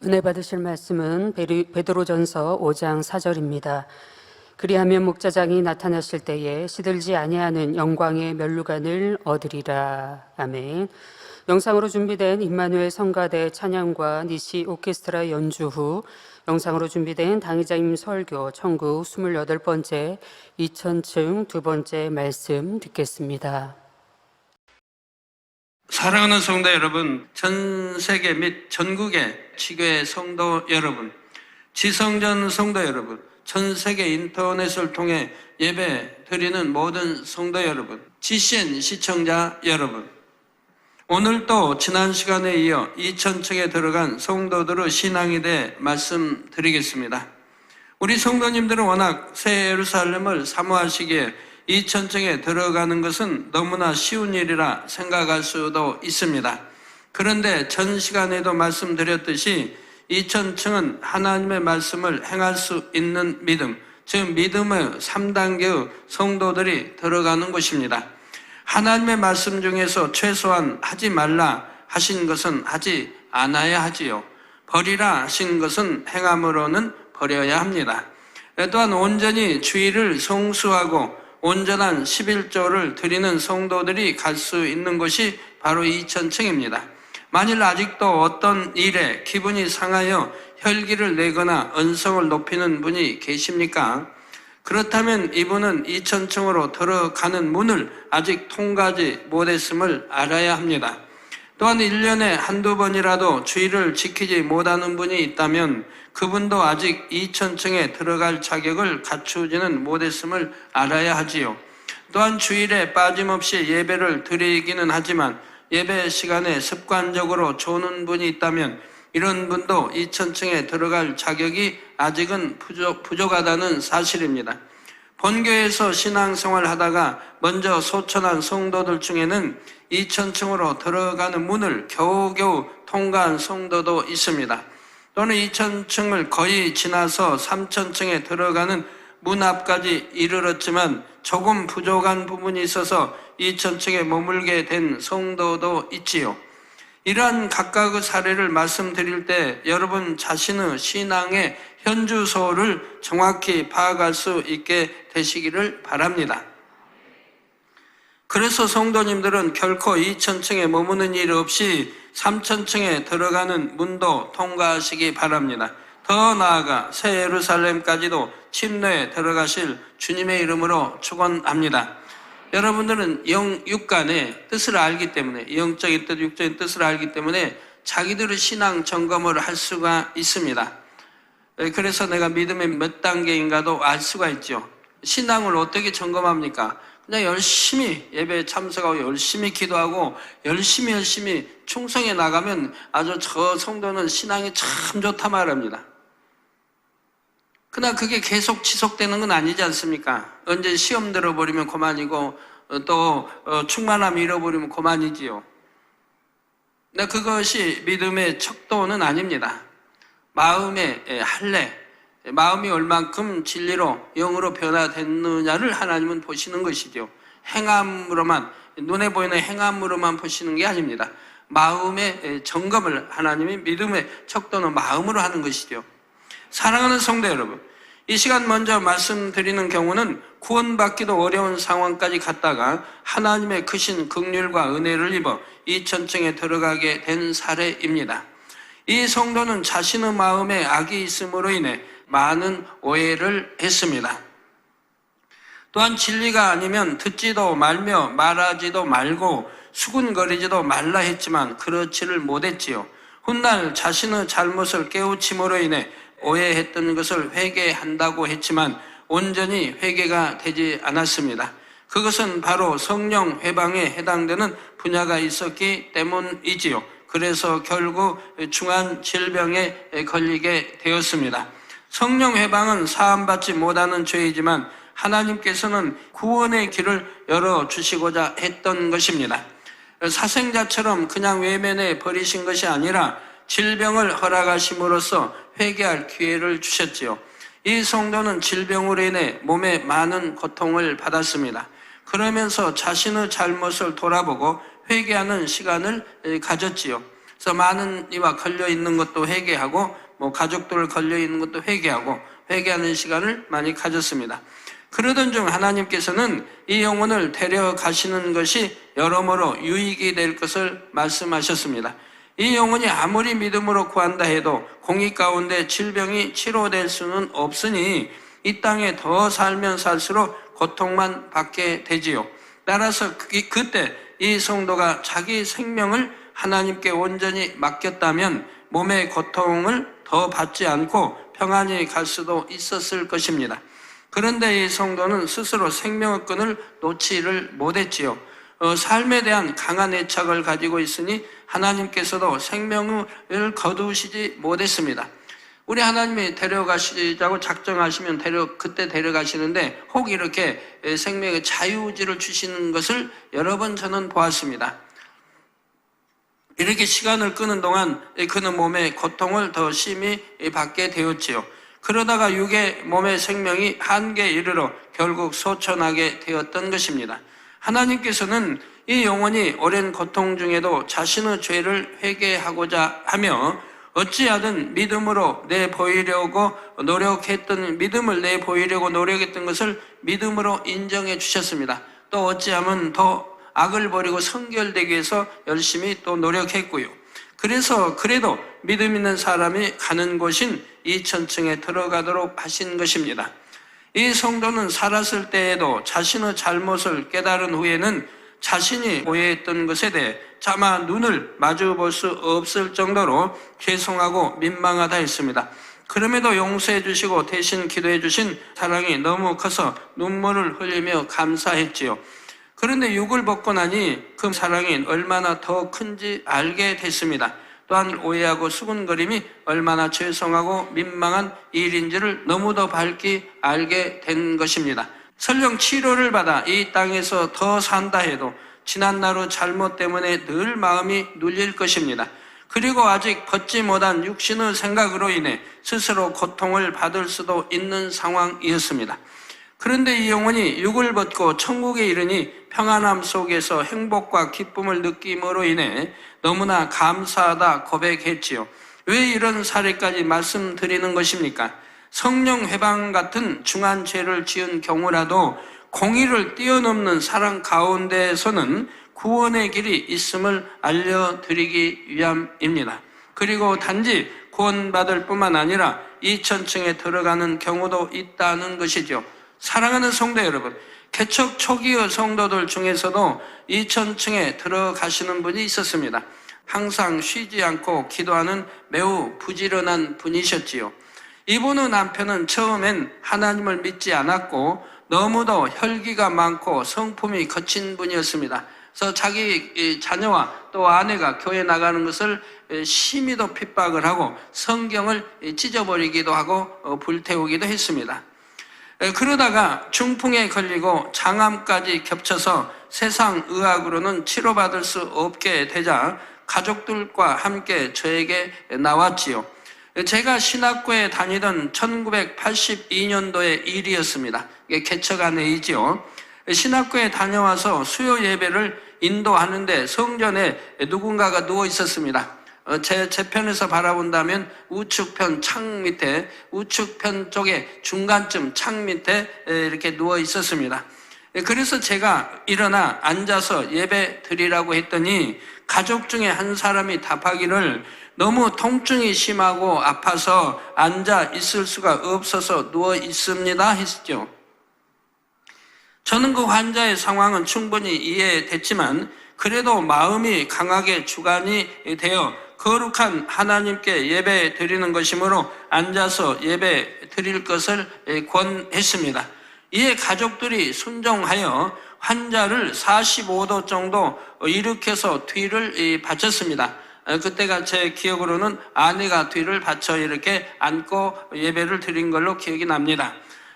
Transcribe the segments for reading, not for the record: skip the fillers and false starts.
은혜 받으실 말씀은 베드로전서 5장 4절입니다. 그리하면 목자장이 나타나실 때에 시들지 아니하는 영광의 면류관을 얻으리라. 아멘. 영상으로 준비된 임마누엘 성가대 찬양과 니시 오케스트라 연주 후 영상으로 준비된 당의자님 설교 천국 28번째 2000층 두 번째 말씀 듣겠습니다. 사랑하는 성도 여러분, 전 세계 및 전국의 지교회 성도 여러분, 지성전 성도 여러분, 전 세계 인터넷을 통해 예배 드리는 모든 성도 여러분, GCN 시청자 여러분, 오늘도 지난 시간에 이어 2000층에 들어간 성도들의 신앙에 대해 말씀드리겠습니다. 우리 성도님들은 워낙 새 예루살렘을 사모하시기에 2000층에 들어가는 것은 너무나 쉬운 일이라 생각할 수도 있습니다. 그런데 전 시간에도 말씀드렸듯이 2000층은 하나님의 말씀을 행할 수 있는 믿음, 즉 믿음의 3단계의 성도들이 들어가는 곳입니다. 하나님의 말씀 중에서 최소한 하지 말라 하신 것은 하지 않아야 하지요. 버리라 하신 것은 행함으로는 버려야 합니다. 또한 온전히 주의를 성수하고 온전한 11조를 드리는 성도들이 갈 수 있는 곳이 바로 2000층입니다. 만일 아직도 어떤 일에 기분이 상하여 혈기를 내거나 언성을 높이는 분이 계십니까? 그렇다면 이분은 2000층으로 들어가는 문을 아직 통과하지 못했음을 알아야 합니다. 또한 1년에 한두 번이라도 주의를 지키지 못하는 분이 있다면 그분도 아직 2000층에 들어갈 자격을 갖추지는 못했음을 알아야 하지요. 또한 주일에 빠짐없이 예배를 드리기는 하지만 예배 시간에 습관적으로 조는 분이 있다면 이런 분도 2000층에 들어갈 자격이 아직은 부족하다는 사실입니다. 본교에서 신앙생활을 하다가 먼저 소천한 성도들 중에는 2000층으로 들어가는 문을 겨우겨우 통과한 성도도 있습니다. 또는 2000층을 거의 지나서 3000층에 들어가는 문 앞까지 이르렀지만 조금 부족한 부분이 있어서 2000층에 머물게 된 성도도 있지요. 이러한 각각의 사례를 말씀드릴 때 여러분 자신의 신앙의 현주소를 정확히 파악할 수 있게 되시기를 바랍니다. 그래서 성도님들은 결코 2000층에 머무는 일 없이 3000층에 들어가는 문도 통과하시기 바랍니다. 더 나아가 새 예루살렘까지도 침례에 들어가실 주님의 이름으로 축원합니다. 여러분들은 육간의 뜻을 알기 때문에, 영적인 뜻, 육적인 뜻을 알기 때문에 자기들의 신앙 점검을 할 수가 있습니다. 그래서 내가 믿음의 몇 단계인가도 알 수가 있죠. 신앙을 어떻게 점검합니까? 그냥 열심히 예배에 참석하고 열심히 기도하고 열심히 충성해 나가면 아주 저 성도는 신앙이 참 좋다 말합니다. 그러나 그게 계속 지속되는 건 아니지 않습니까? 언제 시험 들어버리면 그만이고 또 충만함 잃어버리면 그만이지요. 근데 그것이 믿음의 척도는 아닙니다. 마음의 할례, 마음이 얼만큼 진리로 영으로 변화됐느냐를 하나님은 보시는 것이죠. 행함으로만, 눈에 보이는 행함으로만 보시는 게 아닙니다. 마음의 점검을 하나님이 믿음의 척도는 마음으로 하는 것이죠. 사랑하는 성도 여러분, 이 시간 먼저 말씀드리는 경우는 구원받기도 어려운 상황까지 갔다가 하나님의 크신 긍휼과 은혜를 입어 2000층에 들어가게 된 사례입니다. 이 성도는 자신의 마음에 악이 있음으로 인해 많은 오해를 했습니다. 또한 진리가 아니면 듣지도 말며 말하지도 말고 수군거리지도 말라 했지만 그렇지를 못했지요. 훗날 자신의 잘못을 깨우침으로 인해 오해했던 것을 회개한다고 했지만 온전히 회개가 되지 않았습니다. 그것은 바로 성령 회방에 해당되는 분야가 있었기 때문이지요. 그래서 결국 중한 질병에 걸리게 되었습니다. 성령 회방은 사함받지 못하는 죄이지만 하나님께서는 구원의 길을 열어주시고자 했던 것입니다. 사생자처럼 그냥 외면해 버리신 것이 아니라 질병을 허락하심으로써 회개할 기회를 주셨지요. 이 성도는 질병으로 인해 몸에 많은 고통을 받았습니다. 그러면서 자신의 잘못을 돌아보고 회개하는 시간을 가졌지요. 그래서 많은 이와 걸려 있는 것도 회개하고 가족들 걸려 있는 것도 회개하고 회개하는 시간을 많이 가졌습니다. 그러던 중 하나님께서는 이 영혼을 데려가시는 것이 여러모로 유익이 될 것을 말씀하셨습니다. 이 영혼이 아무리 믿음으로 구한다 해도 공의 가운데 질병이 치료될 수는 없으니 이 땅에 더 살면 살수록 고통만 받게 되지요. 따라서 그때 이 성도가 자기 생명을 하나님께 온전히 맡겼다면 몸의 고통을 더 받지 않고 평안히 갈 수도 있었을 것입니다. 그런데 이 성도는 스스로 생명의 끈을 놓지를 못했지요. 삶에 대한 강한 애착을 가지고 있으니 하나님께서도 생명을 거두시지 못했습니다. 우리 하나님이 데려가시자고 작정하시면 그때 데려가시는데 혹 이렇게 생명의 자유의지를 주시는 것을 여러 번 저는 보았습니다. 이렇게 시간을 끄는 동안 그는 몸의 고통을 더 심히 받게 되었지요. 그러다가 육의 몸의 생명이 한계에 이르러 결국 소천하게 되었던 것입니다. 하나님께서는 이 영혼이 오랜 고통 중에도 자신의 죄를 회개하고자 하며 어찌하든 믿음을 내보이려고 노력했던 것을 믿음으로 인정해 주셨습니다. 또 어찌하면 더 악을 버리고 성결되기 위해서 열심히 또 노력했고요. 그래서 그래도 믿음 있는 사람이 가는 곳인 2000층에 들어가도록 하신 것입니다. 이 성도는 살았을 때에도 자신의 잘못을 깨달은 후에는 자신이 오해했던 것에 대해 차마 눈을 마주 볼 수 없을 정도로 죄송하고 민망하다 했습니다. 그럼에도 용서해 주시고 대신 기도해 주신 사랑이 너무 커서 눈물을 흘리며 감사했지요. 그런데 육을 벗고 나니 그 사랑이 얼마나 더 큰지 알게 됐습니다. 또한 오해하고 수군거림이 얼마나 죄송하고 민망한 일인지를 너무도 밝히 알게 된 것입니다. 설령 치료를 받아 이 땅에서 더 산다 해도 지난날의 잘못 때문에 늘 마음이 눌릴 것입니다. 그리고 아직 벗지 못한 육신의 생각으로 인해 스스로 고통을 받을 수도 있는 상황이었습니다. 그런데 이 영혼이 육을 벗고 천국에 이르니 평안함 속에서 행복과 기쁨을 느낌으로 인해 너무나 감사하다 고백했지요. 왜 이런 사례까지 말씀드리는 것입니까? 성령 회방 같은 중한 죄를 지은 경우라도 공의를 뛰어넘는 사랑 가운데에서는 구원의 길이 있음을 알려드리기 위함입니다. 그리고 단지 구원받을 뿐만 아니라 2000층에 들어가는 경우도 있다는 것이죠. 사랑하는 성도 여러분, 개척 초기의 성도들 중에서도 2000층에 들어가시는 분이 있었습니다. 항상 쉬지 않고 기도하는 매우 부지런한 분이셨지요. 이분의 남편은 처음엔 하나님을 믿지 않았고 너무도 혈기가 많고 성품이 거친 분이었습니다. 그래서 자기 자녀와 또 아내가 교회 나가는 것을 심히도 핍박을 하고 성경을 찢어버리기도 하고 불태우기도 했습니다. 그러다가 중풍에 걸리고 장암까지 겹쳐서 세상 의학으로는 치료받을 수 없게 되자 가족들과 함께 저에게 나왔지요. 제가 신학교에 다니던 1982년도의 일이었습니다. 이게 개척한 해이지요. 신학교에 다녀와서 수요 예배를 인도하는데 성전에 누군가가 누워 있었습니다. 제 편에서 바라본다면 우측편 창 밑에, 우측편 쪽에 중간쯤 창 밑에 이렇게 누워 있었습니다. 그래서 제가 일어나 앉아서 예배 드리라고 했더니 가족 중에 한 사람이 답하기를 너무 통증이 심하고 아파서 앉아 있을 수가 없어서 누워 있습니다 했죠. 저는 그 환자의 상황은 충분히 이해됐지만 그래도 마음이 강하게 주관이 되어 거룩한 하나님께 예배 드리는 것이므로 앉아서 예배 드릴 것을 권했습니다. 이에 가족들이 순종하여 환자를 45도 정도 일으켜서 뒤를 받쳤습니다. 그때가 제 기억으로는 아내가 뒤를 받쳐 이렇게 앉고 예배를 드린 걸로 기억이 납니다.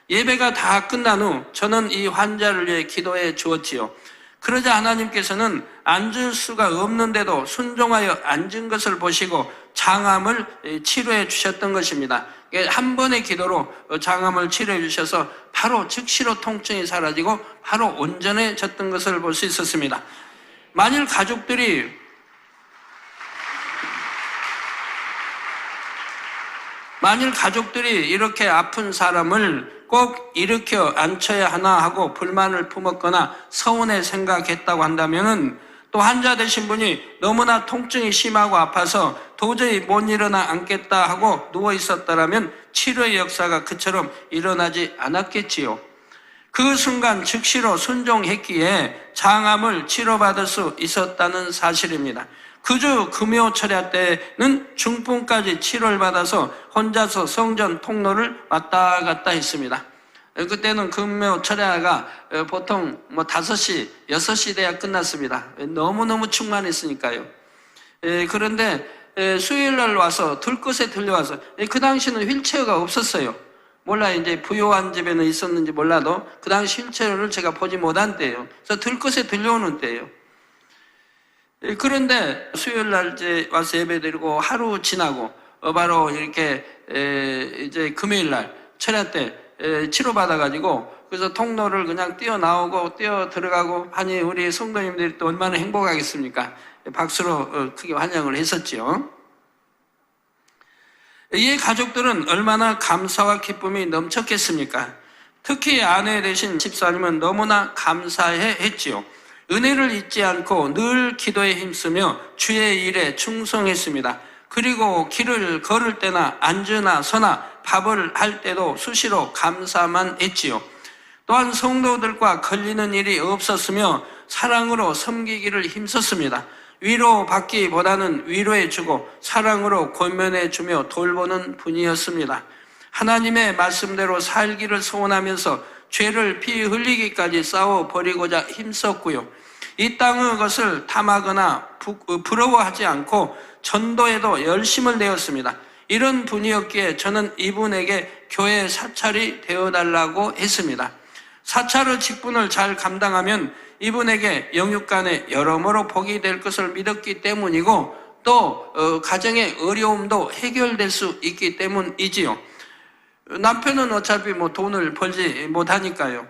예배가 다 끝난 후 저는 이 환자를 위해 기도해 주었지요. 그러자 하나님께서는 앉을 수가 없는데도 순종하여 앉은 것을 보시고 장암을 치료해 주셨던 것입니다. 한 번의 기도로 장암을 치료해 주셔서 바로 즉시로 통증이 사라지고 바로 온전해졌던 것을 볼 수 있었습니다. 만일 가족들이 만일 가족들이 이렇게 아픈 사람을 꼭 일으켜 앉혀야 하나 하고 불만을 품었거나 서운해 생각했다고 한다면은, 또 환자 되신 분이 너무나 통증이 심하고 아파서 도저히 못 일어나 앉겠다 하고 누워 있었다라면 치료의 역사가 그처럼 일어나지 않았겠지요. 그 순간 즉시로 순종했기에 장암을 치료받을 수 있었다는 사실입니다. 그주 금요 철야 때는 중풍까지 치료를 받아서 혼자서 성전 통로를 왔다 갔다 했습니다. 그때는 금요 철야가 보통 5시, 6시 돼야 끝났습니다. 너무너무 충만했으니까요. 그런데 수요일날 와서 들것에 들려와서, 그 당시는 휠체어가 없었어요. 몰라, 이제 부유한 집에는 있었는지 몰라도 그 당시 휠체어를 제가 보지 못한 때예요. 그래서 들것에 들려오는 때예요. 그런데 수요일날 이제 와서 예배드리고 하루 지나고 바로 이렇게 이제 금요일날 철야 때 치료받아가지고, 그래서 통로를 그냥 뛰어나오고 뛰어 들어가고 하니 우리 성도님들이 또 얼마나 행복하겠습니까? 박수로 크게 환영을 했었지요. 이 가족들은 얼마나 감사와 기쁨이 넘쳤겠습니까? 특히 아내 되신 집사님은 너무나 감사해 했지요. 은혜를 잊지 않고 늘 기도에 힘쓰며 주의 일에 충성했습니다. 그리고 길을 걸을 때나 앉으나 서나 밥을 할 때도 수시로 감사만 했지요. 또한 성도들과 걸리는 일이 없었으며 사랑으로 섬기기를 힘썼습니다. 위로받기보다는 위로해주고 사랑으로 권면해주며 돌보는 분이었습니다. 하나님의 말씀대로 살기를 소원하면서 죄를 피 흘리기까지 싸워버리고자 힘썼고요. 이 땅의 것을 탐하거나 부러워하지 않고 전도에도 열심을 내었습니다. 이런 분이었기에 저는 이분에게 교회 사찰이 되어달라고 했습니다. 사찰의 직분을 잘 감당하면 이분에게 영육간에 여러모로 복이 될 것을 믿었기 때문이고, 또 가정의 어려움도 해결될 수 있기 때문이지요. 남편은 어차피 돈을 벌지 못하니까요.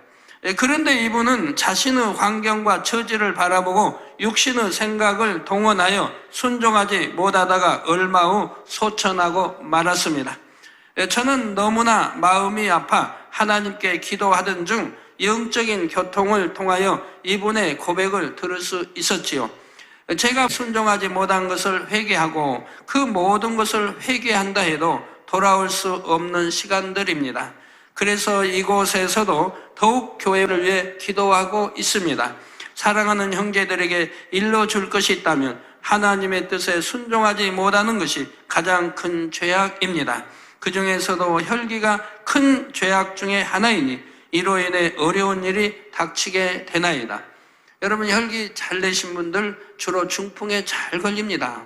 그런데 이분은 자신의 환경과 처지를 바라보고 육신의 생각을 동원하여 순종하지 못하다가 얼마 후 소천하고 말았습니다. 저는 너무나 마음이 아파 하나님께 기도하던 중 영적인 교통을 통하여 이분의 고백을 들을 수 있었지요. 제가 순종하지 못한 것을 회개하고 그 모든 것을 회개한다 해도 돌아올 수 없는 시간들입니다. 그래서 이곳에서도 더욱 교회를 위해 기도하고 있습니다. 사랑하는 형제들에게 일러줄 것이 있다면 하나님의 뜻에 순종하지 못하는 것이 가장 큰 죄악입니다. 그 중에서도 혈기가 큰 죄악 중에 하나이니 이로 인해 어려운 일이 닥치게 되나이다. 여러분, 혈기 잘 내신 분들 주로 중풍에 잘 걸립니다.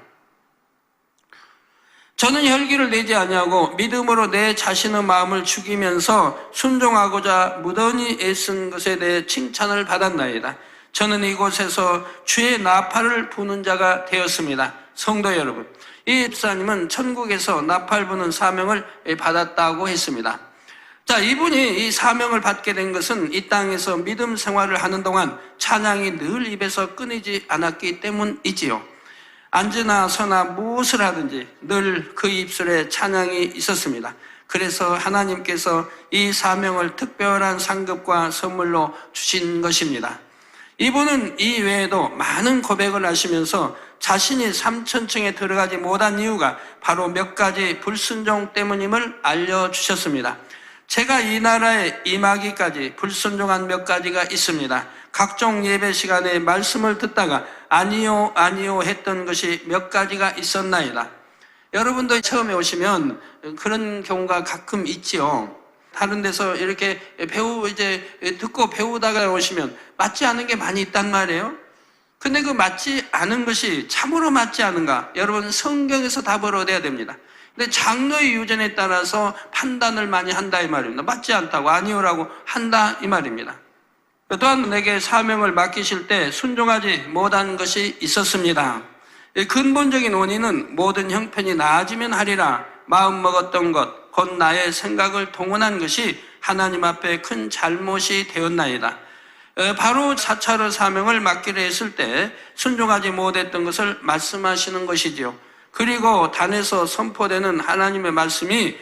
저는 혈기를 내지 아니하고 믿음으로 내 자신의 마음을 죽이면서 순종하고자 무던히 애쓴 것에 대해 칭찬을 받았나이다. 저는 이곳에서 주의 나팔을 부는 자가 되었습니다. 성도 여러분, 이 집사님은 천국에서 나팔 부는 사명을 받았다고 했습니다. 자, 이분이 이 사명을 받게 된 것은 이 땅에서 믿음 생활을 하는 동안 찬양이 늘 입에서 끊이지 않았기 때문이지요. 앉으나 서나 무엇을 하든지 늘 그 입술에 찬양이 있었습니다. 그래서 하나님께서 이 사명을 특별한 상급과 선물로 주신 것입니다. 이분은 이 외에도 많은 고백을 하시면서 자신이 3천층에 들어가지 못한 이유가 바로 몇 가지 불순종 때문임을 알려주셨습니다. 제가 이 나라에 임하기까지 불순종한 몇 가지가 있습니다. 각종 예배 시간에 말씀을 듣다가 아니요 아니요 했던 것이 몇 가지가 있었나이다. 여러분도 처음에 오시면 그런 경우가 가끔 있지요. 다른 데서 이렇게 듣고 배우다가 오시면 맞지 않은 게 많이 있단 말이에요. 근데 그 맞지 않은 것이 참으로 맞지 않은가? 여러분, 성경에서 답을 얻어야 됩니다. 근데 장로의 유전에 따라서 판단을 많이 한다 이 말입니다. 맞지 않다고 아니오라고 한다 이 말입니다. 또한 내게 사명을 맡기실 때 순종하지 못한 것이 있었습니다. 근본적인 원인은 모든 형편이 나아지면 하리라 마음 먹었던 것, 곧 나의 생각을 동원한 것이 하나님 앞에 큰 잘못이 되었나이다. 바로 4차로 사명을 맡기로 했을 때 순종하지 못했던 것을 말씀하시는 것이지요. 그리고 단에서 선포되는 하나님의 말씀이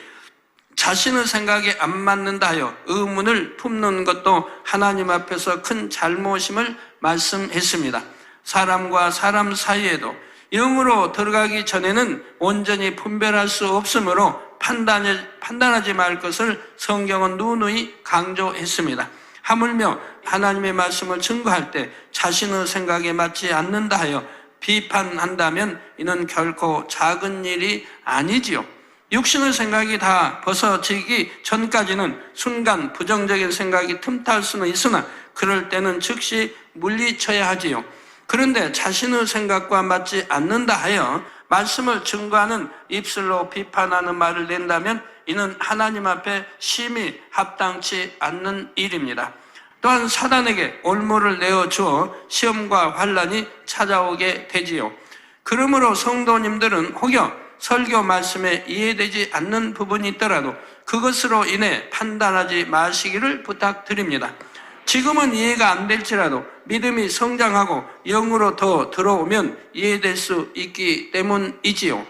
자신의 생각에 안 맞는다 하여 의문을 품는 것도 하나님 앞에서 큰 잘못임을 말씀했습니다. 사람과 사람 사이에도 영으로 들어가기 전에는 온전히 분별할 수 없으므로 판단하지 말 것을 성경은 누누이 강조했습니다. 하물며 하나님의 말씀을 증거할 때 자신의 생각에 맞지 않는다 하여 비판한다면 이는 결코 작은 일이 아니지요. 육신의 생각이 다 벗어지기 전까지는 순간 부정적인 생각이 틈탈 수는 있으나 그럴 때는 즉시 물리쳐야 하지요. 그런데 자신의 생각과 맞지 않는다 하여 말씀을 증거하는 입술로 비판하는 말을 낸다면 이는 하나님 앞에 심히 합당치 않는 일입니다. 또한 사단에게 올무를 내어주어 시험과 환난이 찾아오게 되지요. 그러므로 성도님들은 혹여 설교 말씀에 이해되지 않는 부분이 있더라도 그것으로 인해 판단하지 마시기를 부탁드립니다. 지금은 이해가 안 될지라도 믿음이 성장하고 영으로 더 들어오면 이해될 수 있기 때문이지요.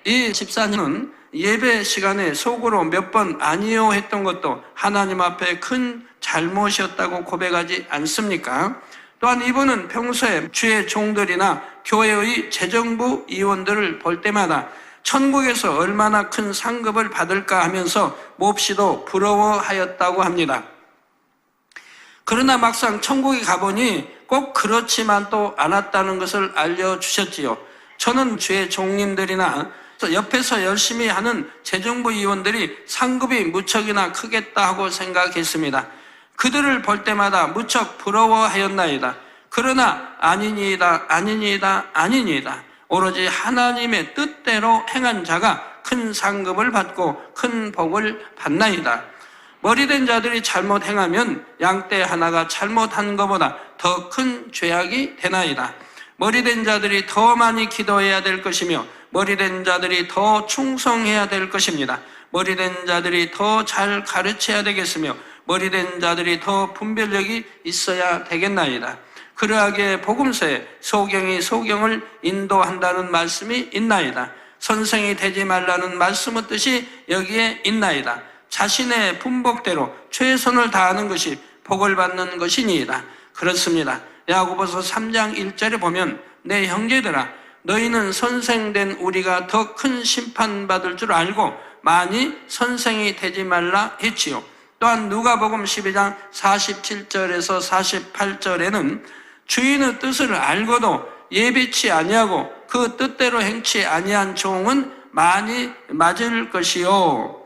이 집사님은 예배 시간에 속으로 몇 번 아니요 했던 것도 하나님 앞에 큰 잘못이었다고 고백하지 않습니까? 또한 이분은 평소에 주의 종들이나 교회의 재정부 위원들을 볼 때마다 천국에서 얼마나 큰 상급을 받을까 하면서 몹시도 부러워하였다고 합니다. 그러나 막상 천국에 가보니 꼭 그렇지만 또 않았다는 것을 알려주셨지요. 저는 주의 종님들이나 옆에서 열심히 하는 재정부 위원들이 상급이 무척이나 크겠다 하고 생각했습니다. 그들을 볼 때마다 무척 부러워하였나이다. 그러나 아니니이다. 오로지 하나님의 뜻대로 행한 자가 큰 상급을 받고 큰 복을 받나이다. 머리된 자들이 잘못 행하면 양떼 하나가 잘못한 것보다 더 큰 죄악이 되나이다. 머리된 자들이 더 많이 기도해야 될 것이며 머리된 자들이 더 충성해야 될 것입니다. 머리된 자들이 더 잘 가르쳐야 되겠으며 머리된 자들이 더 분별력이 있어야 되겠나이다. 그러하기에 복음서에 소경이 소경을 인도한다는 말씀이 있나이다. 선생이 되지 말라는 말씀의 뜻이 여기에 있나이다. 자신의 분복대로 최선을 다하는 것이 복을 받는 것이니이다. 그렇습니다. 야고보서 3장 1절에 보면 내 형제들아 너희는 선생된 우리가 더 큰 심판받을 줄 알고 많이 선생이 되지 말라 했지요. 또한 누가복음 12장 47절에서 48절에는 주인의 뜻을 알고도 예비치 아니하고 그 뜻대로 행치 아니한 종은 많이 맞을 것이요.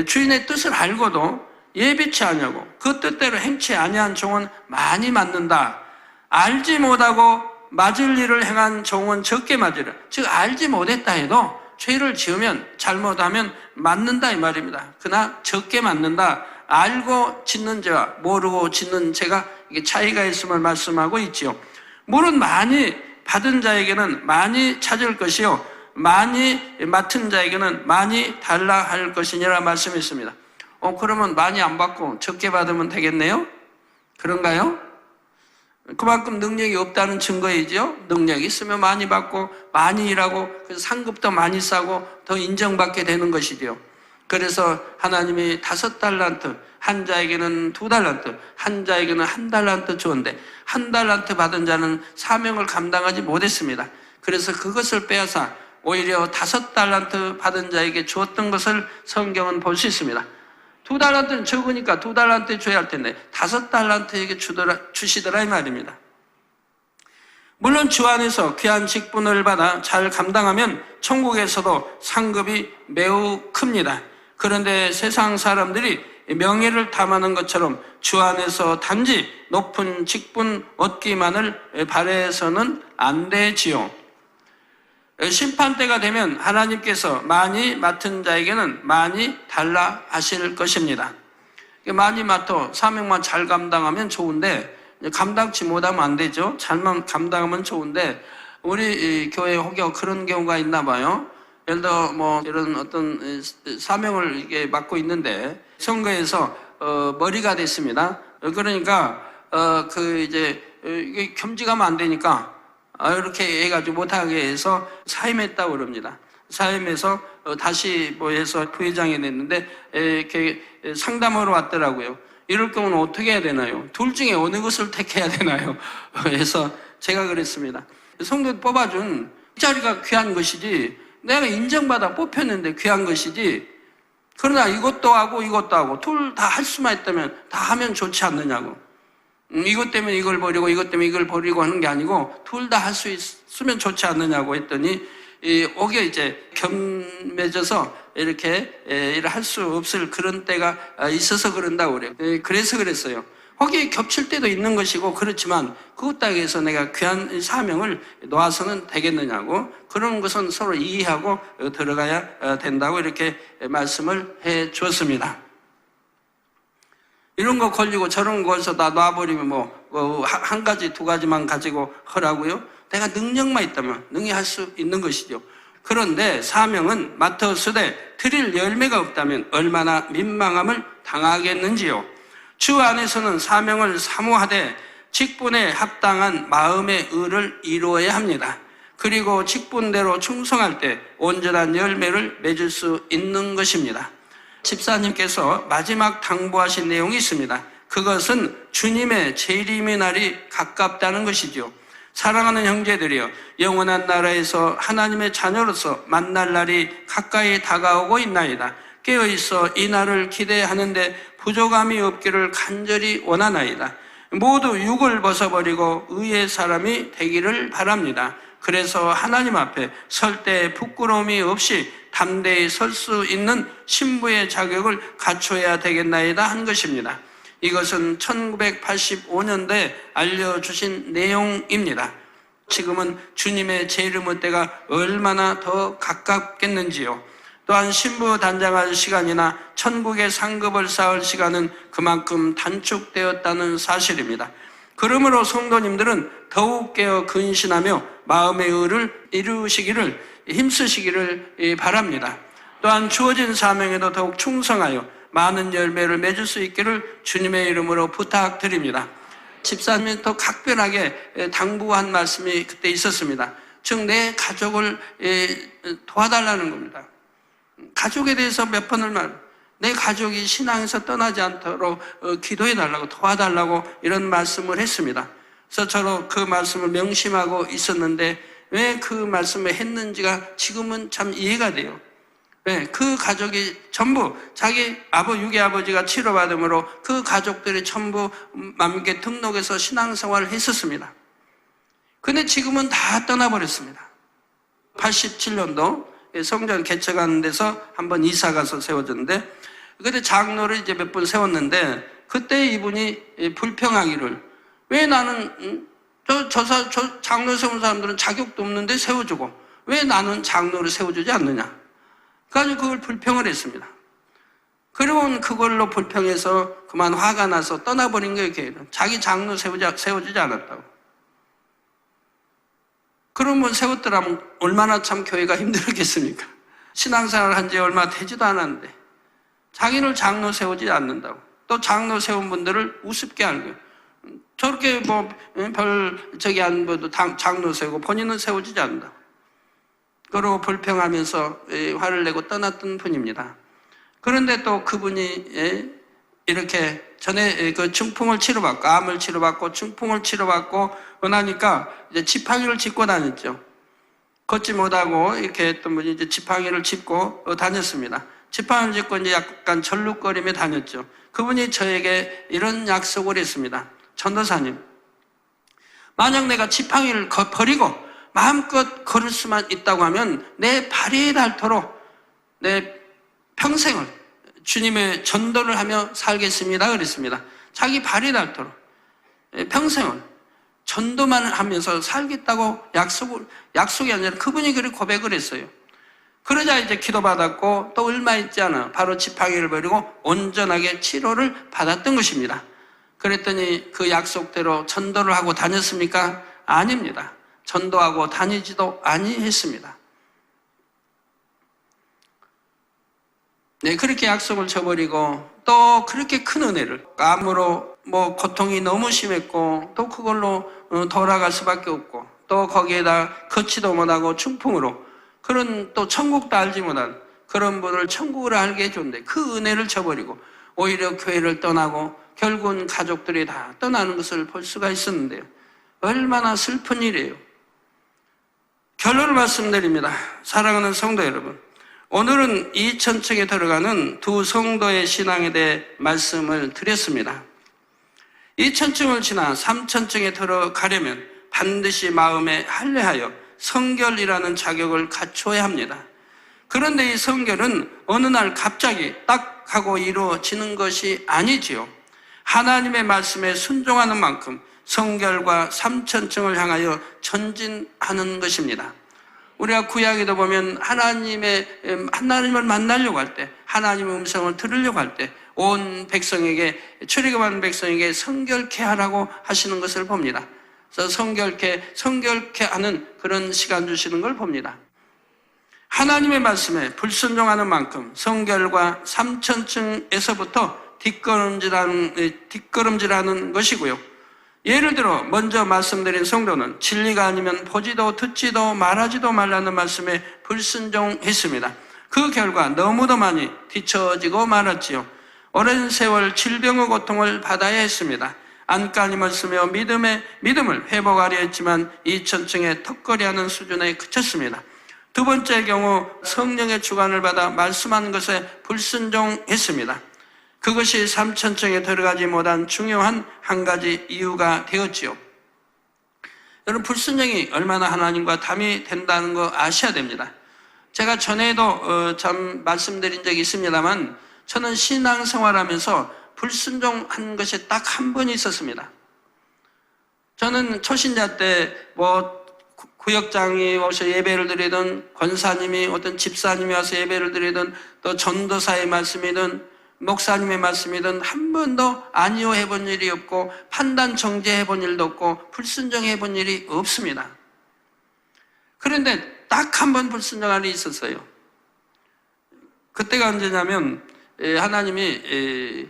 주인의 뜻을 알고도 예비치 아니하고 그 뜻대로 행치 아니한 종은 많이 맞는다. 알지 못하고 맞을 일을 행한 종은 적게 맞으라. 즉 알지 못했다 해도 죄를 지으면 잘못하면 맞는다 이 말입니다. 그러나 적게 맞는다. 알고 짓는 죄와 모르고 짓는 죄가 이게 차이가 있음을 말씀하고 있지요. 물은 많이 받은 자에게는 많이 찾을 것이요 많이 맡은 자에게는 많이 달라 할 것이니라 말씀했습니다. 그러면 많이 안 받고 적게 받으면 되겠네요? 그런가요? 그만큼 능력이 없다는 증거이죠. 능력이 있으면 많이 받고 많이 일하고 그래서 상급도 많이 싸고 더 인정받게 되는 것이죠. 그래서 하나님이 5달란트, 한 자에게는 2달란트, 한 자에게는 1달란트 주었는데 1달란트 받은 자는 사명을 감당하지 못했습니다. 그래서 그것을 빼앗아 오히려 5달란트 받은 자에게 주었던 것을 성경은 볼 수 있습니다. 2달란트는 적으니까 2달란트 줘야 할 텐데 5달란트에게 주시더라 이 말입니다. 물론 주 안에서 귀한 직분을 받아 잘 감당하면 천국에서도 상급이 매우 큽니다. 그런데 세상 사람들이 명예를 탐하는 것처럼 주 안에서 단지 높은 직분 얻기만을 바라서는 안 되지요. 심판 때가 되면 하나님께서 많이 맡은 자에게는 많이 달라 하실 것입니다. 많이 맡아 사명만 잘 감당하면 좋은데 감당치 못하면 안 되죠. 잘만 감당하면 좋은데 우리 교회 혹여 그런 경우가 있나 봐요. 예를 들어 뭐 이런 어떤 사명을 이게 맡고 있는데 선거에서 머리가 됐습니다. 그러니까 이게 겸직하면 안 되니까 이렇게 해가지고 못하게 해서 사임했다고 그럽니다. 사임에서 다시 뭐 해서 부회장이 됐는데 이렇게 상담하러 왔더라고요. 이럴 경우는 어떻게 해야 되나요? 둘 중에 어느 것을 택해야 되나요? 그래서 제가 그랬습니다. 성도 뽑아준 이 자리가 귀한 것이지, 내가 인정받아 뽑혔는데 귀한 것이지, 그러나 이것도 하고 이것도 하고 둘 다 할 수만 있다면 다 하면 좋지 않느냐고. 이것 때문에 이걸 버리고 이것 때문에 이걸 버리고 하는 게 아니고 둘 다 할 수 있으면 좋지 않느냐고 했더니 오게 이제 겸맺어서 이렇게 할 수 없을 그런 때가 있어서 그런다고 그래요. 그래서 그랬어요. 거기에 겹칠 때도 있는 것이고 그렇지만 그것 따위에서 내가 귀한 사명을 놓아서는 되겠느냐고, 그런 것은 서로 이해하고 들어가야 된다고 이렇게 말씀을 해 주었습니다. 이런 거 걸리고 저런 거에서 다 놔버리면 한 가지 두 가지만 가지고 하라고요? 내가 능력만 있다면 능히 할 수 있는 것이죠. 그런데 사명은 맡았으되 드릴 열매가 없다면 얼마나 민망함을 당하겠는지요. 주 안에서는 사명을 사모하되 직분에 합당한 마음의 의를 이루어야 합니다. 그리고 직분대로 충성할 때 온전한 열매를 맺을 수 있는 것입니다. 집사님께서 마지막 당부하신 내용이 있습니다. 그것은 주님의 재림의 날이 가깝다는 것이죠. 사랑하는 형제들이여, 영원한 나라에서 하나님의 자녀로서 만날 날이 가까이 다가오고 있나이다. 깨어있어 이 날을 기대하는데 부족함이 없기를 간절히 원하나이다. 모두 육을 벗어버리고 의의 사람이 되기를 바랍니다. 그래서 하나님 앞에 설 때 부끄러움이 없이 담대히 설 수 있는 신부의 자격을 갖춰야 되겠나이다 한 것입니다. 이것은 1985년도에 알려주신 내용입니다. 지금은 주님의 재림의 때가 얼마나 더 가깝겠는지요. 또한 신부 단장할 시간이나 천국의 상급을 쌓을 시간은 그만큼 단축되었다는 사실입니다. 그러므로 성도님들은 더욱 깨어 근신하며 마음의 의를 이루시기를 힘쓰시기를 바랍니다. 또한 주어진 사명에도 더욱 충성하여 많은 열매를 맺을 수 있기를 주님의 이름으로 부탁드립니다. 집사님이 더 각별하게 당부한 말씀이 그때 있었습니다. 즉 내 가족을 도와달라는 겁니다. 가족에 대해서 몇 번을 내 가족이 신앙에서 떠나지 않도록 기도해달라고, 도와달라고 이런 말씀을 했습니다. 그래서 저도 그 말씀을 명심하고 있었는데 왜 그 말씀을 했는지가 지금은 참 이해가 돼요. 왜? 그 가족이 전부 자기 육의 아버지가 치료받음으로 그 가족들이 전부 만민께 등록해서 신앙생활을 했었습니다. 근데 지금은 다 떠나버렸습니다. 87년도 성전 개척하는 데서 한번 이사가서 세워졌는데, 그때 장로를 이제 몇 번 세웠는데 그때 이분이 불평하기를, 왜 나는 저 장로 세운 사람들은 자격도 없는데 세워주고 왜 나는 장로를 세워주지 않느냐. 그래서 그걸 불평을 했습니다. 그리고 그걸로 불평해서 그만 화가 나서 떠나버린 거예요, 교회는. 자기 장로 세워주지 않았다고. 그러면 세웠더라면 얼마나 참 교회가 힘들었겠습니까? 신앙생활을 한 지 얼마 되지도 않았는데 자기를 장로 세우지 않는다고. 또 장로 세운 분들을 우습게 알고요. 저렇게 안 봐도 장로 세우고 본인은 세워지지 않는다고. 그러고 불평하면서 화를 내고 떠났던 분입니다. 그런데 또 그분이 이렇게 전에 그 중풍을 치료받고, 암을 치료받고 중풍을 치료받고 나니까 이제 지팡이를 짚고 다녔죠. 걷지 못하고 이렇게 했던 분이 이제 지팡이를 짚고 다녔습니다. 지팡이를 짚고 이제 약간 절룩거리며 다녔죠. 그분이 저에게 이런 약속을 했습니다. 전도사님, 만약 내가 지팡이를 버리고 마음껏 걸을 수만 있다고 하면 내 발이 닳도록 내 평생을 주님의 전도를 하며 살겠습니다. 그랬습니다. 자기 발이 닳도록 평생을 전도만 하면서 살겠다고 약속이 아니라 그분이 그렇게 고백을 했어요. 그러자 이제 기도받았고 또 얼마 있지 않아 바로 지팡이를 버리고 온전하게 치료를 받았던 것입니다. 그랬더니 그 약속대로 전도를 하고 다녔습니까? 아닙니다. 전도하고 다니지도 아니했습니다. 네, 그렇게 약속을 저버리고 또 그렇게 큰 은혜를, 암으로 고통이 너무 심했고 또 그걸로 돌아갈 수밖에 없고 또 거기에다 걷지도 못하고 중풍으로 그런 또 천국도 알지 못한 그런 분을 천국을 알게 해줬는데 그 은혜를 저버리고 오히려 교회를 떠나고 결국은 가족들이 다 떠나는 것을 볼 수가 있었는데요. 얼마나 슬픈 일이에요. 결론을 말씀드립니다. 사랑하는 성도 여러분, 오늘은 2000층에 들어가는 두 성도의 신앙에 대해 말씀을 드렸습니다. 2000층을 지나 3000층에 들어가려면 반드시 마음에 할례하여 성결이라는 자격을 갖춰야 합니다. 그런데 이 성결은 어느 날 갑자기 딱 하고 이루어지는 것이 아니지요. 하나님의 말씀에 순종하는 만큼 성결과 3000층을 향하여 전진하는 것입니다. 우리가 구약에도 보면 하나님을 만나려고 할 때, 하나님의 음성을 들으려고 할 때 온 백성에게, 출애굽한 백성에게 성결케 하라고 하시는 것을 봅니다. 그래서 성결케 하는 그런 시간 주시는 걸 봅니다. 하나님의 말씀에 불순종하는 만큼 성결과 3000층에서부터 뒷걸음질하는 것이고요. 예를 들어 먼저 말씀드린 성도는 진리가 아니면 보지도 듣지도 말하지도 말라는 말씀에 불순종했습니다. 그 결과 너무도 많이 뒤처지고 말았지요. 오랜 세월 질병의 고통을 받아야 했습니다. 안간힘을 쓰며 믿음을 회복하려 했지만 2000층에 턱걸이하는 수준에 그쳤습니다. 두 번째 경우 성령의 주관을 받아 말씀한 것에 불순종했습니다. 그것이 3000층에 들어가지 못한 중요한 한 가지 이유가 되었지요. 여러분, 불순종이 얼마나 하나님과 담이 된다는 거 아셔야 됩니다. 제가 전에도 참 말씀드린 적이 있습니다만 저는 신앙생활하면서 불순종한 것이 딱 한 번 있었습니다. 저는 초신자 때 구역장이 와서 예배를 드리든 권사님이 어떤 집사님이 와서 예배를 드리든 또 전도사의 말씀이든 목사님의 말씀이든 한 번도 아니요 해본 일이 없고 판단 정죄해 본 일도 없고 불순종해 본 일이 없습니다. 그런데 딱 한 번 불순종한 일이 있었어요. 그때가 언제냐면 하나님이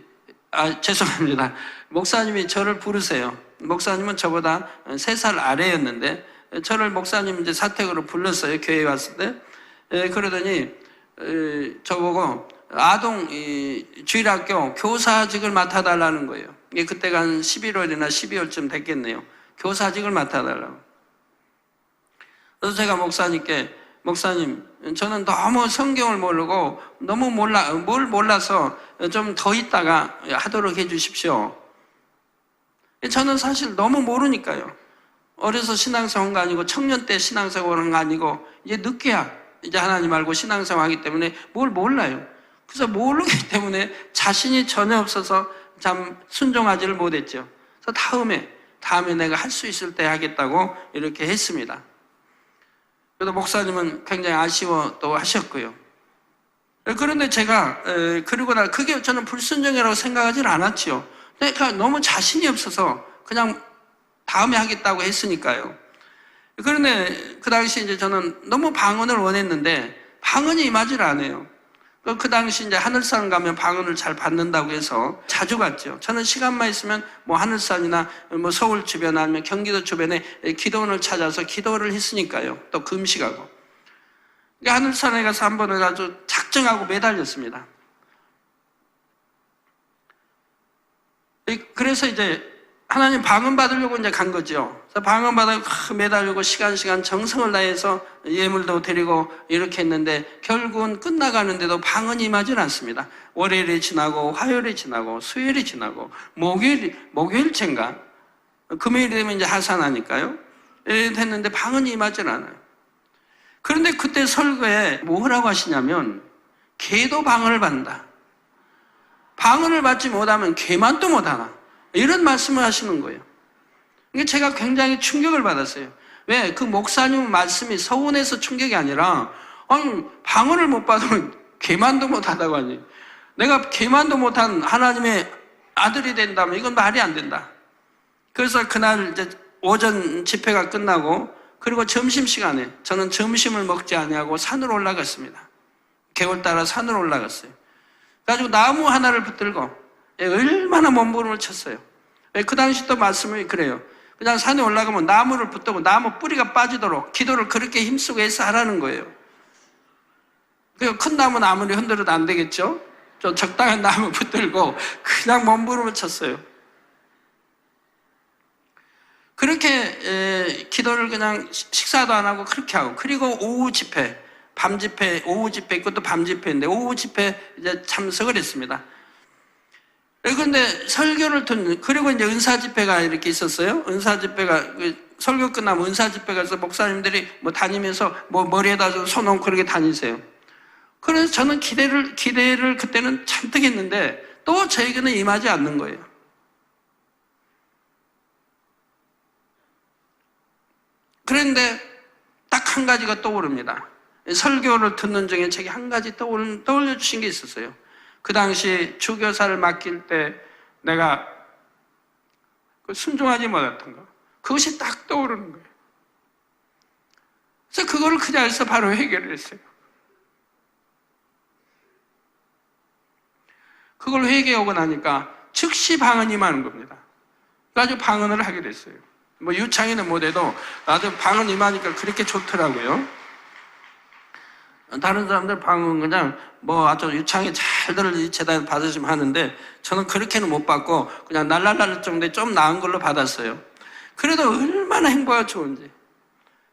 죄송합니다. 목사님이 저를 부르세요. 목사님은 저보다 3살 아래였는데 저를 목사님 이제 사택으로 불렀어요. 교회에 왔을 때. 그러더니 저보고 아동 주일학교 교사직을 맡아달라는 거예요. 이게 그때가 한 11월이나 12월쯤 됐겠네요. 교사직을 맡아달라고. 그래서 제가 목사님께 목사님, 저는 너무 성경을 모르고 너무 뭘 몰라서 좀 더 있다가 하도록 해 주십시오. 저는 사실 너무 모르니까요. 어려서 신앙생활한 거 아니고 청년 때 신앙생활한 거 아니고 이제 늦게야 이제 하나님 알고 신앙생활 하기 때문에 뭘 몰라요. 그래서 모르기 때문에 자신이 전혀 없어서 참 순종하지를 못했죠. 그래서 다음에 내가 할 수 있을 때 하겠다고 이렇게 했습니다. 그래도 목사님은 굉장히 아쉬워 또 하셨고요. 그런데 제가 그러고 나 그게 저는 불순종이라고 생각하지는 않았지요. 그러니까 너무 자신이 없어서 그냥 다음에 하겠다고 했으니까요. 그런데 그 당시 이제 저는 너무 방언을 원했는데 방언이 임하질 않아요. 그 당시 이제 하늘산 가면 방언을 잘 받는다고 해서 자주 갔죠. 저는 시간만 있으면 하늘산이나 서울 주변 아니면 경기도 주변에 기도원을 찾아서 기도를 했으니까요. 또 금식하고. 하늘산에 가서 한 번은 아주 작정하고 매달렸습니다. 그래서 이제 하나님 방언 받으려고 이제 간 거죠. 그래서 방언 받으려고 매달리고 시간 정성을 다해서 예물도 드리고 이렇게 했는데 결국은 끝나가는데도 방언이 임하지 않습니다. 월요일이 지나고 화요일이 지나고 수요일이 지나고 목요일째인가 금요일이 되면 이제 하산하니까요. 됐는데 방언이 임하지 않아요. 그런데 그때 설교에 뭐라고 하시냐면 개도 방언을 받는다. 방언을 받지 못하면 개만 또 못하나. 이런 말씀을 하시는 거예요. 이게 제가 굉장히 충격을 받았어요. 왜? 그 목사님 말씀이 서운해서 충격이 아니라, 아니, 방언을 못 받으면 개만도 못하다고 하니. 내가 개만도 못한 하나님의 아들이 된다면 이건 말이 안 된다. 그래서 그날 이제 오전 집회가 끝나고, 그리고 점심시간에 저는 점심을 먹지 아니하고 산으로 올라갔습니다. 계곡 따라 산으로 올라갔어요. 그래가지고 나무 하나를 붙들고 얼마나 몸부림을 쳤어요. 그 당시 또 말씀이 그래요. 그냥 산에 올라가면 나무를 붙들고 나무 뿌리가 빠지도록 기도를 그렇게 힘쓰고 해서 하라는 거예요. 그 큰 나무는 아무리 흔들어도 안 되겠죠? 좀 적당한 나무 붙들고 그냥 몸부림을 쳤어요. 그렇게 기도를 그냥 식사도 안 하고 그렇게 하고, 그리고 오후 집회, 밤 집회, 오후 집회 있고 또 밤 집회인데 오후 집회 이제 참석을 했습니다. 그런데 설교를 듣는, 그리고 이제 은사 집회가 이렇게 있었어요. 은사 집회가 설교 끝나면 은사 집회 가서 목사님들이 뭐 다니면서 뭐 머리에다 손 얹고 그렇게 다니세요. 그래서 저는 기대를 그때는 잔뜩 했는데 또 저에게는 임하지 않는 거예요. 그런데 딱 한 가지가 떠오릅니다. 설교를 듣는 중에 제게 한 가지 떠올려 주신 게 있었어요. 그 당시 주교사를 맡길 때 내가 순종하지 못했던 거, 그것이 딱 떠오르는 거예요. 그래서 그거를 그 자리에서 바로 해결을 했어요. 그걸 회개하고 나니까 즉시 방언이 임하는 겁니다. 그래서 방언을 하게 됐어요. 뭐 유창이는 못해도 나도 방언 임하니까 그렇게 좋더라고요. 다른 사람들 방언 그냥 뭐 아주 유창이 잘들 재단 받으시면 하는데 저는 그렇게는 못 받고 그냥 날랄랄 정도에 좀 나은 걸로 받았어요. 그래도 얼마나 행복하고 좋은지.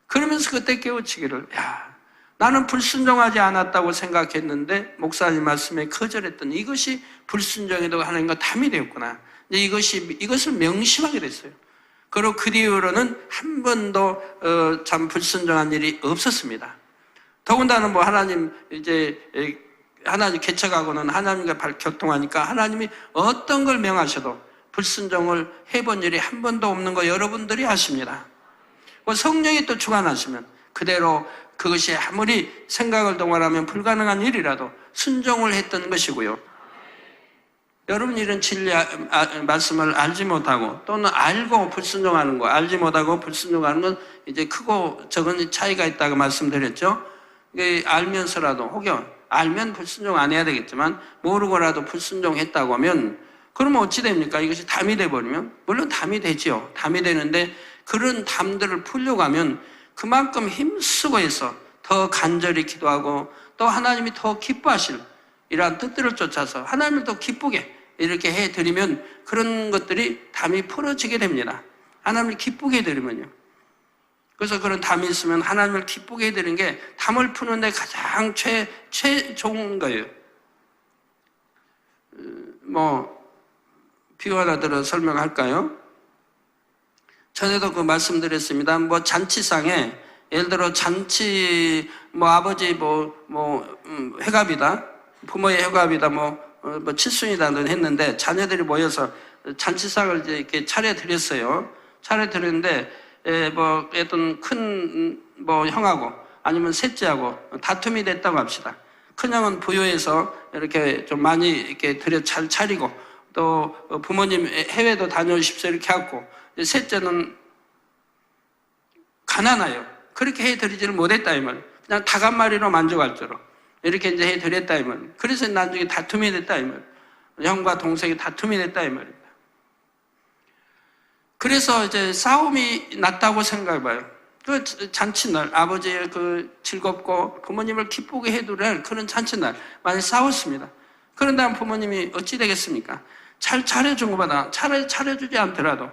그러면서 그때 깨우치기를, 야, 나는 불순종하지 않았다고 생각했는데 목사님 말씀에 거절했던 이것이 불순종에도 하나님과 담이 되었구나. 이것을 명심하게 됐어요. 그리고 그 뒤로는 한 번도 참 불순종한 일이 없었습니다. 더군다나 뭐 하나님 개척하고는 하나님과 교통하니까 하나님이 어떤 걸 명하셔도 불순종을 해본 일이 한 번도 없는 거 여러분들이 아십니다. 성령이 또 주관하시면 그대로 그것이 아무리 생각을 동원하면 불가능한 일이라도 순종을 했던 것이고요. 여러분 이런 진리 말씀을 알지 못하고 또는 알고 불순종하는 거, 알지 못하고 불순종하는 건 이제 크고 적은 차이가 있다고 말씀드렸죠. 알면서라도, 혹여 알면 불순종 안 해야 되겠지만 모르고라도 불순종했다고 하면 그러면 어찌 됩니까? 이것이 담이 돼버리면, 물론 담이 되지요. 담이 되는데 그런 담들을 풀려고 하면 그만큼 힘쓰고 해서 더 간절히 기도하고 또 하나님이 더 기뻐하실 이러한 뜻들을 쫓아서 하나님을 더 기쁘게 이렇게 해드리면 그런 것들이 담이 풀어지게 됩니다. 하나님을 기쁘게 해드리면요. 그래서 그런 담이 있으면 하나님을 기쁘게 해드리는 게 담을 푸는데 가장 좋은 거예요. 비유 하나 들어 설명할까요? 전에도 그 말씀드렸습니다. 잔치상에 예를 들어 잔치 아버지 회갑이다, 부모의 회갑이다, 칠순이다는 했는데 자녀들이 모여서 잔치상을 이제 이렇게 차려드렸어요. 차려드렸는데 어떤 큰 형하고 아니면 셋째하고 다툼이 됐다고 합시다. 큰 형은 부유해서 이렇게 좀 많이 이렇게 잘 차리고 또 부모님 해외도 다녀오십시오 이렇게 하고, 셋째는 가난해요. 그렇게 해드리지를 못했다 이 말이에요. 그냥 닭 한 마리로 만족할 줄로 이렇게 이제 해드렸다 이 말이에요. 그래서 나중에 다툼이 됐다 이 말이에요. 형과 동생이 다툼이 됐다 이 말입니다. 그래서 이제 싸움이 났다고 생각해봐요. 그 잔치날, 아버지의 그 즐겁고 부모님을 기쁘게 해두려 그런 잔치날 많이 싸웠습니다. 그런 다음 부모님이 어찌 되겠습니까? 잘 차려준 것보다 차려주지 않더라도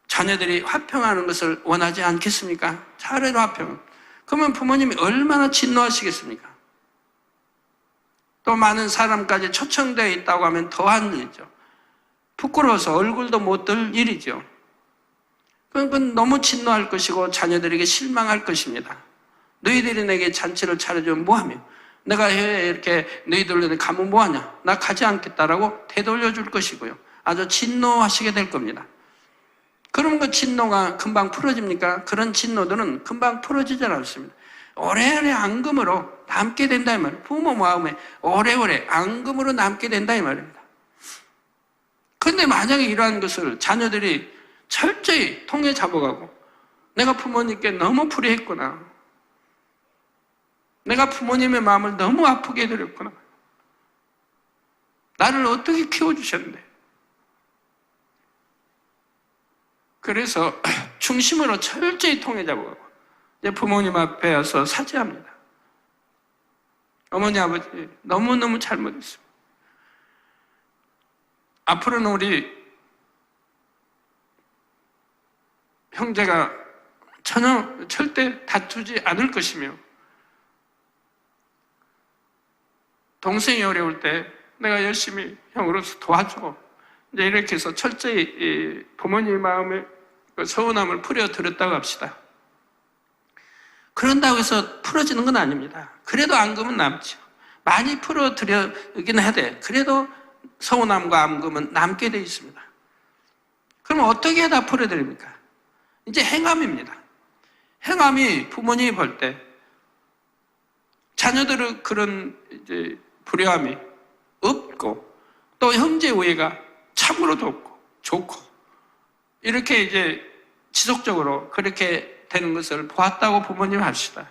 자녀들이 화평하는 것을 원하지 않겠습니까? 차례로 화평. 그러면 부모님이 얼마나 진노하시겠습니까? 또 많은 사람까지 초청되어 있다고 하면 더한 일이죠. 부끄러워서 얼굴도 못 들 일이죠. 그건 너무 진노할 것이고 자녀들에게 실망할 것입니다. 너희들이 내게 잔치를 차려주면 뭐하며? 내가 해외에 이렇게 너희들로 가면 뭐하냐? 나 가지 않겠다라고 되돌려줄 것이고요. 아주 진노하시게 될 겁니다. 그러면 그 진노가 금방 풀어집니까? 그런 진노들은 금방 풀어지지 않습니다. 오래오래 앙금으로 남게 된다 이 말이에요. 부모 마음에 오래오래 앙금으로 남게 된다 이 말입니다. 그런데 만약에 이러한 것을 자녀들이 철저히 통해 잡아가고 내가 부모님께 너무 불의했구나, 내가 부모님의 마음을 너무 아프게 해드렸구나, 나를 어떻게 키워주셨는데, 그래서 중심으로 철저히 통해 잡아가고 이제 부모님 앞에 와서 사죄합니다. 어머니, 아버지 너무너무 잘못했습니다. 앞으로는 우리 형제가 절대 다투지 않을 것이며, 동생이 어려울 때 내가 열심히 형으로서 도와주고, 이제 이렇게 해서 철저히 부모님 마음의 서운함을 풀어드렸다고 합시다. 그런다고 해서 풀어지는 건 아닙니다. 그래도 앙금은 남죠. 많이 풀어드리긴 해야 돼. 그래도 서운함과 앙금은 남게 돼 있습니다. 그럼 어떻게 다 풀어드립니까? 이제 행함입니다. 행함이 부모님이 볼 때 자녀들의 그런 이제 불효함이 없고, 또 형제 우애가 참으로 좋고 이렇게 이제 지속적으로 그렇게 되는 것을 보았다고 부모님 합시다.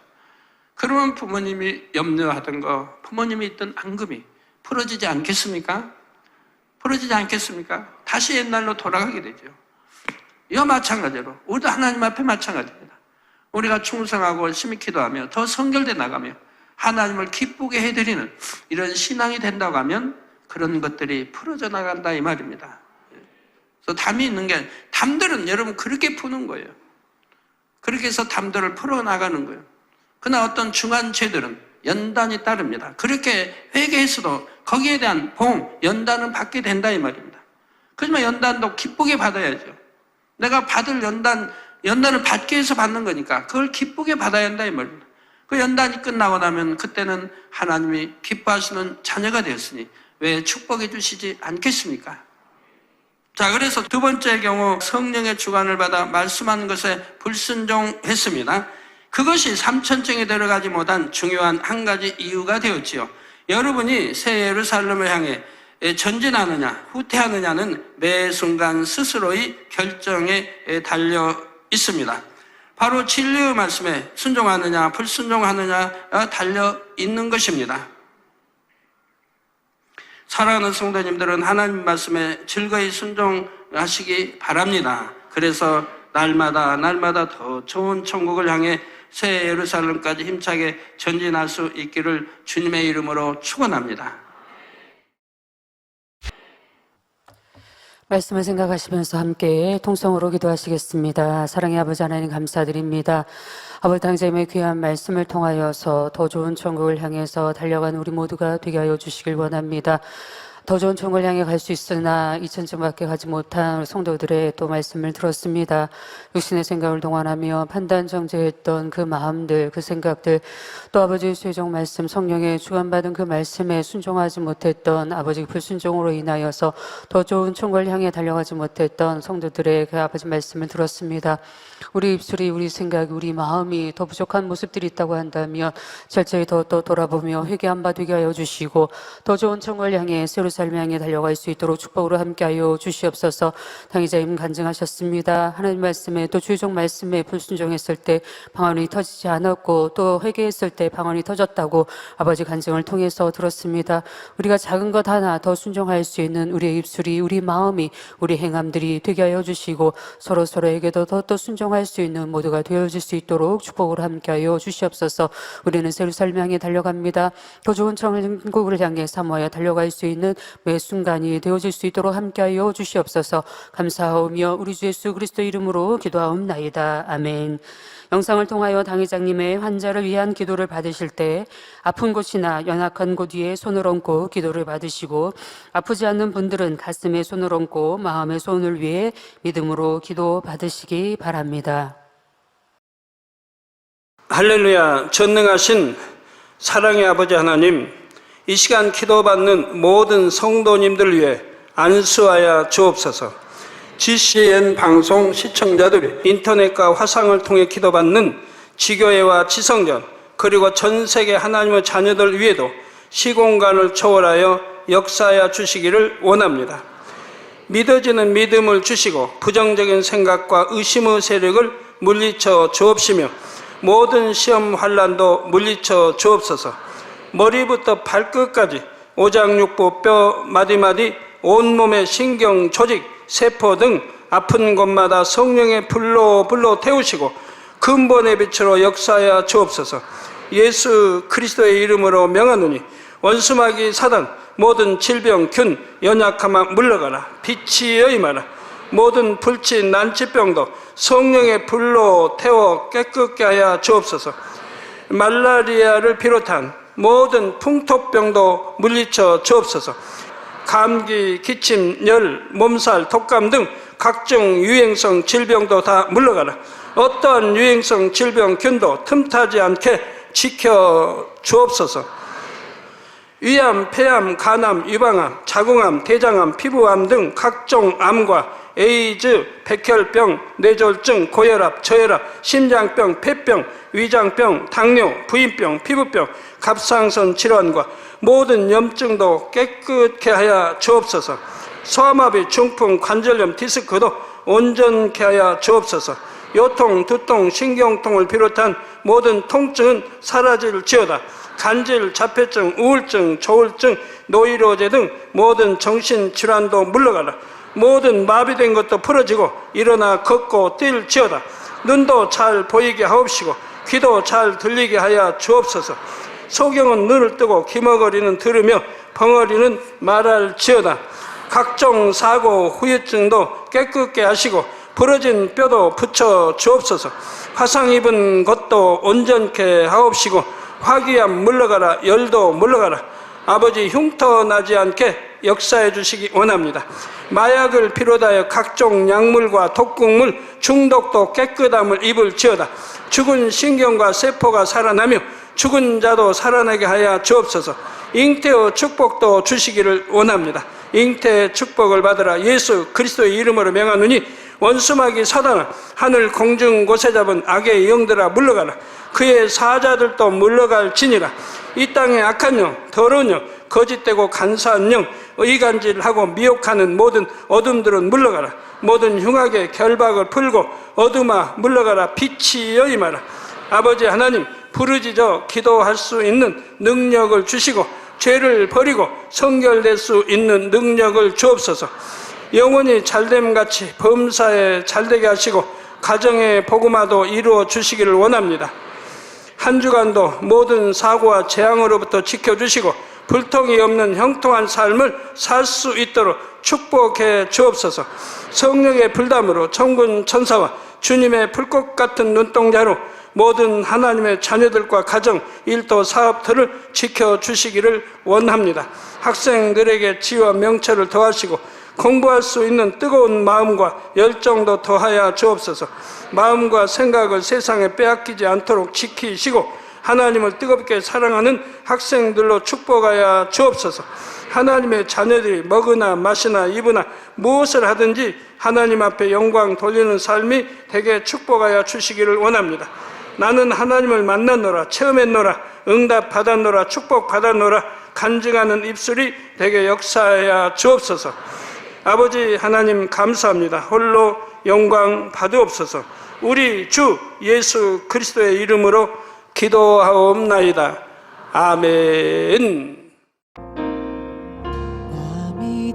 그러면 부모님이 염려하던 거, 부모님이 있던 앙금이 풀어지지 않겠습니까? 풀어지지 않겠습니까? 다시 옛날로 돌아가게 되죠. 이와 마찬가지로 우리도 하나님 앞에 마찬가지입니다. 우리가 충성하고 열심히 기도하며 더 성결돼 나가며 하나님을 기쁘게 해드리는 이런 신앙이 된다고 하면 그런 것들이 풀어져 나간다 이 말입니다. 그래서 담이 있는 게, 담들은 여러분 그렇게 푸는 거예요. 그렇게 해서 담들을 풀어나가는 거예요. 그러나 어떤 중한 죄들은 연단이 따릅니다. 그렇게 회개했어도 거기에 대한 연단은 받게 된다 이 말입니다. 그렇지만 연단도 기쁘게 받아야죠. 내가 받을 연단을 받기 위해서 받는 거니까 그걸 기쁘게 받아야 한다 이 말입니다. 그 연단이 끝나고 나면 그때는 하나님이 기뻐하시는 자녀가 되었으니 왜 축복해 주시지 않겠습니까? 자, 그래서 두 번째 경우 성령의 주관을 받아 말씀하는 것에 불순종했습니다. 그것이 삼천증에 들어가지 못한 중요한 한 가지 이유가 되었지요. 여러분이 새 예루살렘을 향해 전진하느냐 후퇴하느냐는 매 순간 스스로의 결정에 달려 있습니다. 바로 진리의 말씀에 순종하느냐 불순종하느냐가 달려 있는 것입니다. 사랑하는 성도님들은 하나님 말씀에 즐거이 순종하시기 바랍니다. 그래서 날마다 더 좋은 천국을 향해 새 예루살렘까지 힘차게 전진할 수 있기를 주님의 이름으로 축원합니다. 말씀을 생각하시면서 함께 통성으로 기도하시겠습니다. 사랑의 아버지 하나님 감사드립니다. 아버지 당장의 귀한 말씀을 통하여서 더 좋은 천국을 향해서 달려간 우리 모두가 되게 하여 주시길 원합니다. 더 좋은 천국을 향해 갈 수 있으나 2000층밖에 가지 못한 성도들의 또 말씀을 들었습니다. 육신의 생각을 동원하며 판단 정죄했던 그 마음들, 그 생각들, 또 아버지의 최종 말씀, 성령의 주관받은 그 말씀에 순종하지 못했던 아버지 불순종으로 인하여서 더 좋은 천국을 향해 달려가지 못했던 성도들의 그 아버지 말씀을 들었습니다. 우리 입술이, 우리 생각이, 우리 마음이 더 부족한 모습들이 있다고 한다면 철저히 더 돌아보며 회개한 바 되게 하여 주시고 더 좋은 천국을 향해 새로 삶을 향해 달려갈 수 있도록 축복으로 함께하여 주시옵소서. 당의자님 간증하셨습니다. 하나님 말씀에 또 최종 말씀에 불순종했을 때 방언이 터지지 않았고 또 회개했을 때 방언이 터졌다고 아버지 간증을 통해서 들었습니다. 우리가 작은 것 하나 더 순종할 수 있는 우리의 입술이, 우리 마음이, 우리 행함들이 되게 하여 주시고 서로에게도 더 순종할 수 있는 모두가 되어질 수 있도록 축복으로 함께하여 주시옵소서. 우리는 새로 삶을 향해 달려갑니다. 더 좋은 천국을 향해 사모하여 달려갈 수 있는 매 순간이 되어질 수 있도록 함께하여 주시옵소서. 감사하오며 우리 주 예수 그리스도 이름으로 기도하옵나이다. 아멘. 영상을 통하여 당회장님의 환자를 위한 기도를 받으실 때 아픈 곳이나 연약한 곳 위에 손을 얹고 기도를 받으시고, 아프지 않는 분들은 가슴에 손을 얹고 마음의 손을 위해 믿음으로 기도 받으시기 바랍니다. 할렐루야. 전능하신 사랑의 아버지 하나님, 이 시간 기도받는 모든 성도님들 위해 안수하여 주옵소서. GCN 방송 시청자들이 인터넷과 화상을 통해 기도받는 지교회와 지성전, 그리고 전 세계 하나님의 자녀들 위에도 시공간을 초월하여 역사하여 주시기를 원합니다. 믿어지는 믿음을 주시고 부정적인 생각과 의심의 세력을 물리쳐 주옵시며 모든 시험 환난도 물리쳐 주옵소서. 머리부터 발끝까지 오장육부 뼈 마디마디 온몸의 신경 조직 세포 등 아픈 곳마다 성령의 불로 태우시고 근본의 빛으로 역사하여 주옵소서. 예수 그리스도의 이름으로 명하노니 원수마귀 사단 모든 질병 균 연약함아 물러가라. 빛이 임하라. 모든 불치 난치병도 성령의 불로 태워 깨끗게 하여 주옵소서. 말라리아를 비롯한 모든 풍토병도 물리쳐 주옵소서. 감기, 기침, 열, 몸살, 독감 등 각종 유행성 질병도 다 물러가라. 어떠한 유행성 질병 균도 틈타지 않게 지켜 주옵소서. 위암, 폐암, 간암, 유방암, 자궁암, 대장암, 피부암 등 각종 암과 에이즈, 백혈병, 뇌졸중, 고혈압, 저혈압, 심장병, 폐병, 위장병, 당뇨, 부인병, 피부병, 갑상선 질환과 모든 염증도 깨끗게 하여 주옵소서. 소아마비, 중풍, 관절염, 디스크도 온전케 하여 주옵소서. 요통, 두통, 신경통을 비롯한 모든 통증은 사라질지어다. 간질, 자폐증, 우울증, 조울증, 노이로제 등 모든 정신질환도 물러가라. 모든 마비된 것도 풀어지고 일어나 걷고 뛸지어다. 눈도 잘 보이게 하옵시고 귀도 잘 들리게 하여 주옵소서. 소경은 눈을 뜨고 기머거리는 들으며 벙어리는 말할지어다. 각종 사고, 후유증도 깨끗게 하시고 부러진 뼈도 붙여 주옵소서. 화상 입은 것도 온전케 하옵시고 화기암 물러가라. 열도 물러가라. 아버지 흉터 나지 않게 역사해 주시기 원합니다. 마약을 비롯하여 각종 약물과 독극물 중독도 깨끗함을 입을지어다. 죽은 신경과 세포가 살아나며 죽은 자도 살아나게 하여 주옵소서. 잉태의 축복도 주시기를 원합니다. 잉태의 축복을 받으라. 예수 그리스도의 이름으로 명하노니 원수마귀 사단아 하늘 공중 곳에 잡은 악의 영들아 물러가라. 그의 사자들도 물러갈지니라. 이 땅의 악한 영, 더러운 영, 거짓되고 간사한 영, 의간질하고 미혹하는 모든 어둠들은 물러가라. 모든 흉악의 결박을 풀고 어둠아 물러가라. 빛이 임하라. 아버지 하나님, 부르짖어 기도할 수 있는 능력을 주시고 죄를 버리고 성결될 수 있는 능력을 주옵소서. 영원히 잘됨같이 범사에 잘되게 하시고 가정의 복음화도 이루어 주시기를 원합니다. 한 주간도 모든 사고와 재앙으로부터 지켜주시고 불통이 없는 형통한 삶을 살 수 있도록 축복해 주옵소서. 성령의 불담으로 천군 천사와 주님의 불꽃 같은 눈동자로 모든 하나님의 자녀들과 가정, 일도, 사업들을 지켜주시기를 원합니다. 학생들에게 지혜와 명철을 더하시고 공부할 수 있는 뜨거운 마음과 열정도 더하여 주옵소서. 마음과 생각을 세상에 빼앗기지 않도록 지키시고 하나님을 뜨겁게 사랑하는 학생들로 축복하여 주옵소서. 하나님의 자녀들이 먹으나 마시나 입으나 무엇을 하든지 하나님 앞에 영광 돌리는 삶이 되게 축복하여 주시기를 원합니다. 나는 하나님을 만났노라, 체험했노라, 응답 받았노라, 축복 받았노라 간증하는 입술이 되게 역사하여 주옵소서. 아버지 하나님 감사합니다. 홀로 영광 받으옵소서. 우리 주 예수 그리스도의 이름으로 기도하옵나이다. 아멘.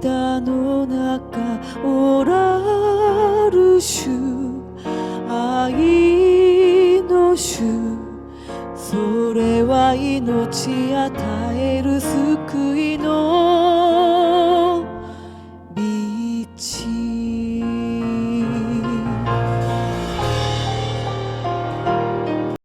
涙の中おらる主愛の主それは命与える救いの